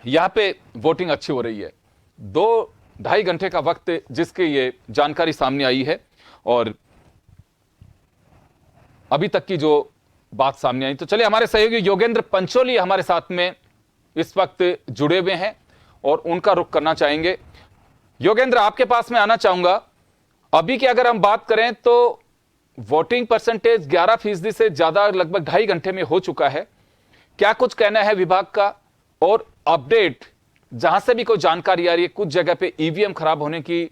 यहाँ पे वोटिंग अच्छी हो रही है। 2-2.5 घंटे का वक्त जिसकी ये जानकारी सामने आई है और अभी तक की जो बात सामने आई। तो चलिए, हमारे सहयोगी योगेंद्र पंचोली हमारे साथ में इस वक्त जुड़े हुए हैं और उनका रुख करना चाहेंगे। योगेंद्र, आपके पास मैं आना चाहूंगा। अभी की अगर हम बात करें तो वोटिंग परसेंटेज 11% से ज्यादा लगभग 2.5 घंटे में हो चुका है। क्या कुछ कहना है विभाग का, और अपडेट जहां से भी कोई जानकारी आ रही है, कुछ जगह पे ईवीएम खराब होने की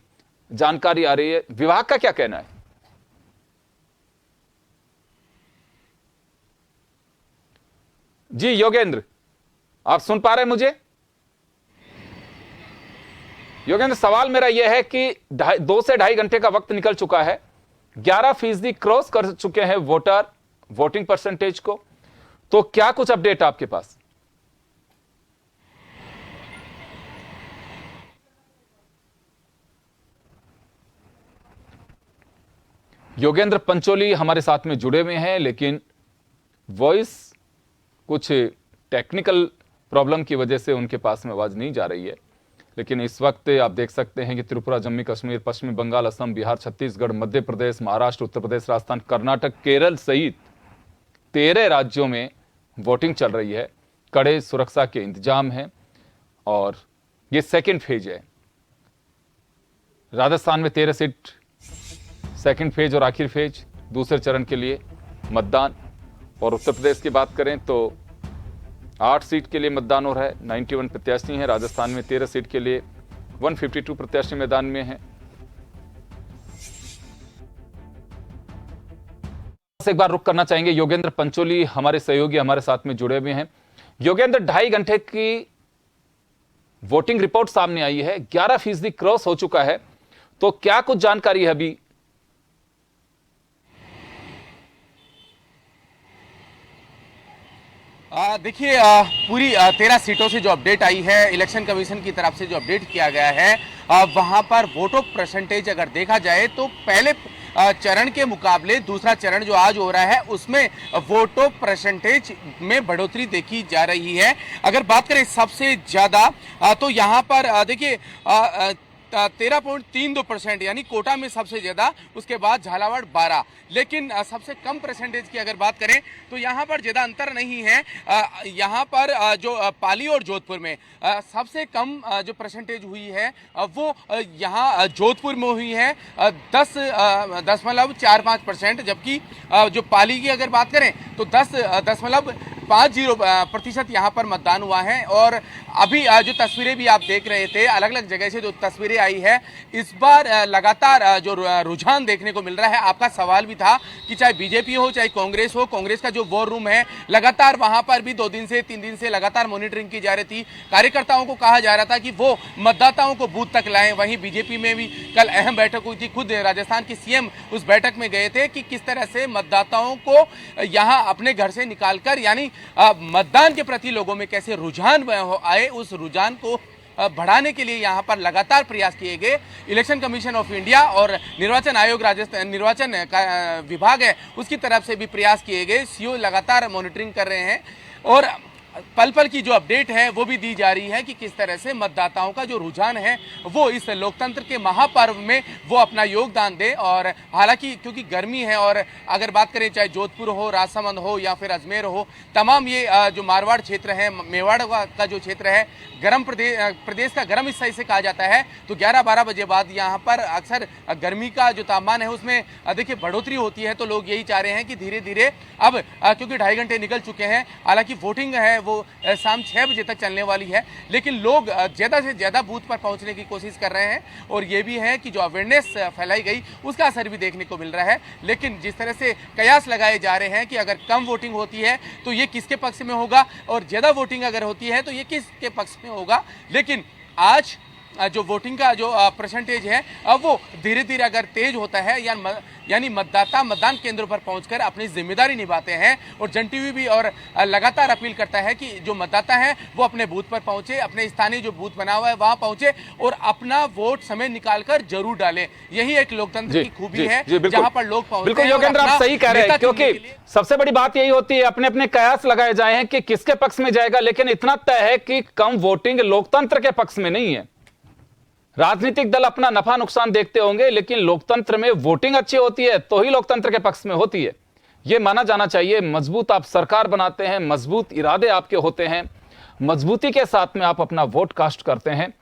जानकारी आ रही है, विभाग का क्या कहना है? जी योगेंद्र, आप सुन पा रहे हैं मुझे? योगेंद्र, सवाल मेरा यह है कि 2 से 2.5 घंटे का वक्त निकल चुका है, 11% क्रॉस कर चुके हैं वोटर वोटिंग परसेंटेज को, तो क्या कुछ अपडेट आपके पास? योगेंद्र पंचोली हमारे साथ में जुड़े हुए हैं, लेकिन वॉइस कुछ टेक्निकल प्रॉब्लम की वजह से उनके पास में आवाज नहीं जा रही है। लेकिन इस वक्त आप देख सकते हैं कि त्रिपुरा, जम्मू कश्मीर, पश्चिमी बंगाल, असम, बिहार, छत्तीसगढ़, मध्य प्रदेश, महाराष्ट्र, उत्तर प्रदेश, राजस्थान, कर्नाटक, केरल सहित 13 राज्यों में वोटिंग चल रही है। कड़े सुरक्षा के इंतजाम हैं और ये सेकेंड फेज है। राजस्थान में 13 सीट सेकेंड फेज और आखिरी फेज दूसरे चरण के लिए मतदान। और उत्तर प्रदेश की बात करें तो 8 सीट के लिए मतदान हो रहा है, 91 प्रत्याशी हैं। राजस्थान में 13 सीट के लिए 152 प्रत्याशी मैदान में हैं। एक बार रुक करना चाहेंगे, योगेंद्र पंचोली हमारे सहयोगी हमारे साथ में जुड़े हुए हैं। योगेंद्र, 2.5 घंटे की वोटिंग रिपोर्ट सामने आई है, 11% क्रॉस हो चुका है, तो क्या कुछ जानकारी है अभी? देखिए, पूरी 13 सीटों से जो अपडेट आई है, इलेक्शन कमीशन की तरफ से जो अपडेट किया गया है, वहां पर वोटों परसेंटेज अगर देखा जाए तो पहले चरण के मुकाबले दूसरा चरण जो आज हो रहा है उसमें वोटों परसेंटेज में बढ़ोतरी देखी जा रही है। अगर बात करें सबसे ज्यादा तो यहां पर देखिए 13.32%, यानी कोटा में सबसे ज्यादा, उसके बाद झालावाड़ 12। लेकिन सबसे कम परसेंटेज की अगर बात करें तो यहाँ पर ज्यादा अंतर नहीं है। यहाँ पर जो पाली और जोधपुर में सबसे कम जो परसेंटेज हुई है वो यहाँ जोधपुर में हुई है 10.45%, जबकि जो पाली की अगर बात करें तो 10.50% यहाँ पर मतदान हुआ है। और अभी जो तस्वीरें भी आप देख रहे थे, अलग अलग जगह से जो तस्वीरें आई है, इस बार लगातार जो रुझान देखने को मिल रहा है। आपका सवाल भी था कि चाहे बीजेपी हो चाहे कांग्रेस हो, कांग्रेस का जो वॉर रूम है लगातार वहां पर भी 2 दिन से 3 दिन से लगातार मॉनिटरिंग की जा रही थी। कार्यकर्ताओं को कहा जा रहा था कि वो मतदाताओं को बूथ तक लाएं। वहीं बीजेपी में भी कल अहम बैठक हुई थी, खुद राजस्थान के सीएम उस बैठक में गए थे कि किस तरह से मतदाताओं को यहाँ अपने घर से निकालकर, यानी मतदान के प्रति लोगों में कैसे रुझान आए, उस रुझान को बढ़ाने के लिए यहाँ पर लगातार प्रयास किए गए। इलेक्शन कमीशन ऑफ इंडिया और निर्वाचन आयोग, राजस्थान निर्वाचन का विभाग है, उसकी तरफ से भी प्रयास किए गए। सीओ लगातार मॉनिटरिंग कर रहे हैं और पल पल की जो अपडेट है वो भी दी जा रही है कि किस तरह से मतदाताओं का जो रुझान है वो इस लोकतंत्र के महापर्व में वो अपना योगदान दे। और हालांकि क्योंकि गर्मी है, और अगर बात करें चाहे जोधपुर हो, राजसमंद हो या फिर अजमेर हो, तमाम ये जो मारवाड़ क्षेत्र है, मेवाड़ का जो क्षेत्र है, गर्म प्रदेश का गर्म हिस्सा इसे कहा जाता है। तो 11-12 बजे बाद यहाँ पर अक्सर गर्मी का जो तापमान है उसमें देखिए बढ़ोतरी होती है। तो लोग यही चाह रहे हैं कि धीरे धीरे अब क्योंकि 2.5 घंटे निकल चुके हैं, हालांकि वोटिंग है वो शाम 6 बजे तक चलने वाली है, लेकिन लोग ज़्यादा से ज़्यादा बूथ पर पहुंचने की कोशिश कर रहे हैं। और ये भी है कि जो अवेयरनेस फैलाई गई उसका असर भी देखने को मिल रहा है। लेकिन जिस तरह से कयास लगाए जा रहे हैं कि अगर कम वोटिंग होती है तो ये किसके पक्ष में होगा, और ज़्यादा वोटिंग अगर होती है तो ये किसके पक्ष में होगा, लेकिन आज जो वोटिंग का जो परसेंटेज है वो धीरे धीरे अगर तेज होता है यानी मतदाता मतदान केंद्रों पर पहुंचकर अपनी जिम्मेदारी निभाते हैं। और जन टीवी भी और लगातार अपील करता है कि जो मतदाता हैं वो अपने बूथ पर पहुंचे, अपने स्थानीय जो बूथ बना हुआ है वहां पहुंचे और अपना वोट समय निकालकर जरूर डालें। यही एक लोकतंत्र की खूबी है, जहां पर लोग पहुंचते बिल्कुल हैं। योगेंद्र, आप सही कह रहे हैं, क्योंकि सबसे बड़ी बात यही होती है अपने अपने कयास लगाए जाए हैं कि किसके पक्ष में जाएगा, लेकिन इतना तय है कि कम वोटिंग लोकतंत्र के पक्ष में नहीं है। राजनीतिक दल अपना नफा नुकसान देखते होंगे, लेकिन लोकतंत्र में वोटिंग अच्छी होती है तो ही लोकतंत्र के पक्ष में होती है। यह माना जाना चाहिए। मजबूत आप सरकार बनाते हैं, मजबूत इरादे आपके होते हैं, मजबूती के साथ में आप अपना वोट कास्ट करते हैं।